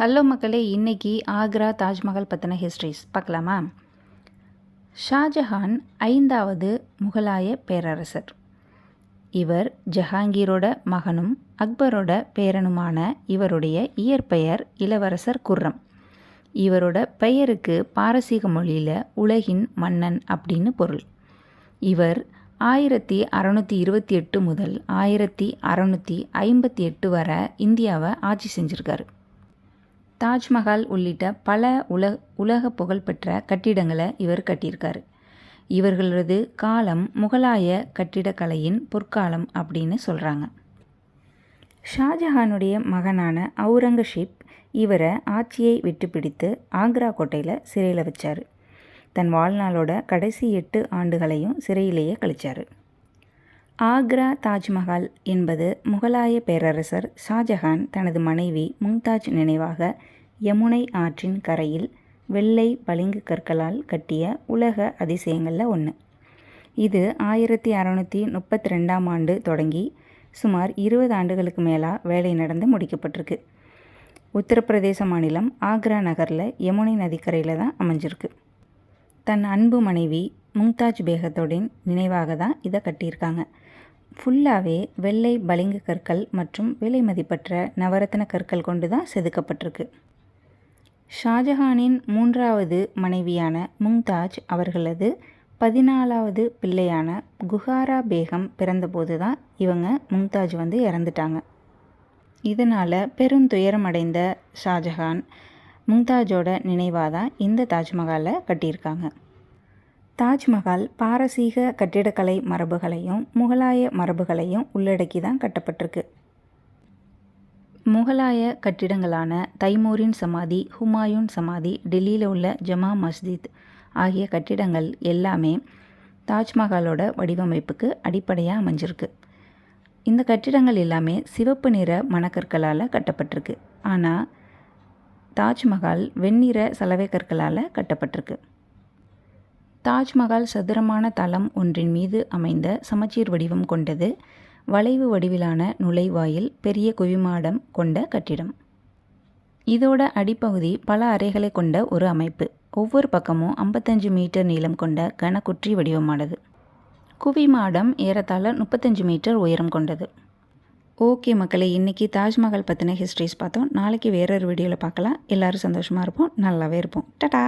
Hello மக்களே, இன்றைக்கி ஆக்ரா தாஜ்மஹால் பற்றின ஹிஸ்ட்ரிஸ் பார்க்கலாமா? ஷாஜஹான் 5வது முகலாய பேரரசர். இவர் ஜஹாங்கீரோட மகனும் அக்பரோட பேரனுமான இவருடைய இயற்பெயர் இளவரசர் குர்ரம். இவரோட பெயருக்கு பாரசீக மொழியில் உலகின் மன்னன் அப்படின்னு பொருள். இவர் 1628 முதல் 1658 வரை இந்தியாவை ஆட்சி செஞ்சுருக்காரு. தாஜ்மஹால் உள்ளிட்ட பல உலக புகழ்பெற்ற கட்டிடங்களை இவர் கட்டியிருக்காரு. இவர்களது காலம் முகலாய கட்டிடக்கலையின் பொற்காலம் அப்படின்னு சொல்கிறாங்க. ஷாஜஹானுடைய மகனான அவுரங்கசீப் இவரை ஆட்சியை விட்டு பிடித்து ஆக்ரா கோட்டையில் சிறையில் வச்சார். தன் வாழ்நாளோட கடைசி 8 ஆண்டுகளையும் சிறையிலேயே கழிச்சார். ஆக்ரா தாஜ்மஹால் என்பது முகலாய பேரரசர் ஷாஜஹான் தனது மனைவி மும்தாஜ் நினைவாக யமுனை ஆற்றின் கரையில் வெள்ளை பளிங்கு கற்களால் கட்டிய உலக அதிசயங்களில் ஒன்று. இது 1632ஆம் ஆண்டு தொடங்கி சுமார் 20 ஆண்டுகளுக்கு மேலாக வேலை நடந்து முடிக்கப்பட்டிருக்கு. உத்தரப்பிரதேச மாநிலம் ஆக்ரா நகரில் யமுனை நதிக்கரையில் தான் அமைஞ்சிருக்கு. தன் அன்பு மனைவி மும்தாஜ் பேகத்தோடின் நினைவாக தான் இதை கட்டியிருக்காங்க. ஃபுல்லாகவே வெள்ளை பளிங்கு கற்கள் மற்றும் விலை மதிப்பற்ற நவரத்ன கற்கள் கொண்டு தான் செதுக்கப்பட்டிருக்கு. ஷாஜஹானின் 3வது மனைவியான மும்தாஜ் அவர்களது 14வது பிள்ளையான குஹாரா பேகம் பிறந்தபோது தான் இவங்க மும்தாஜ் இறந்துட்டாங்க. இதனால் பெருந்துயரம் அடைந்த ஷாஜஹான் மும்தாஜோட நினைவாக தான் இந்த தாஜ்மஹாலை கட்டியிருக்காங்க. தாஜ்மஹால் பாரசீக கட்டிடக்கலை மரபுகளையும் முகலாய மரபுகளையும் உள்ளடக்கி தான் கட்டப்பட்டிருக்கு. முகலாய கட்டிடங்களான தைமூரின் சமாதி, ஹுமாயூன் சமாதி, டெல்லியில் உள்ள ஜமா மஸ்ஜித் ஆகிய கட்டிடங்கள் எல்லாமே தாஜ்மஹாலோட வடிவமைப்புக்கு அடிப்படையாக அமைஞ்சிருக்கு. இந்த கட்டிடங்கள் எல்லாமே சிவப்பு நிற மணக்கற்களால் கட்டப்பட்டிருக்கு. ஆனால் தாஜ்மஹால் வெண்ணிற சலவை கற்களால் கட்டப்பட்டிருக்கு. தாஜ்மஹால் சதுரமான தளம் ஒன்றின் மீது அமைந்த சமச்சீர் வடிவம் கொண்டது. வளைவு வடிவிலான நுழைவாயில், பெரிய குவிமாடம் கொண்ட கட்டிடம். இதோட அடிப்பகுதி பல அறைகளை கொண்ட ஒரு அமைப்பு. ஒவ்வொரு பக்கமும் 55 மீட்டர் நீளம் கொண்ட கனக்குற்றி வடிவமானது. குவிமாடம் ஏறத்தாழ 35 மீட்டர் உயரம் கொண்டது. ஓகே மக்களே, இன்றைக்கி தாஜ்மஹால் பற்றின ஹிஸ்ட்ரிஸ் பார்த்தோம். நாளைக்கு வேறொரு வீடியோவில் பார்க்கலாம். எல்லோரும் சந்தோஷமாக இருப்போம், நல்லாவே இருப்போம். டடா.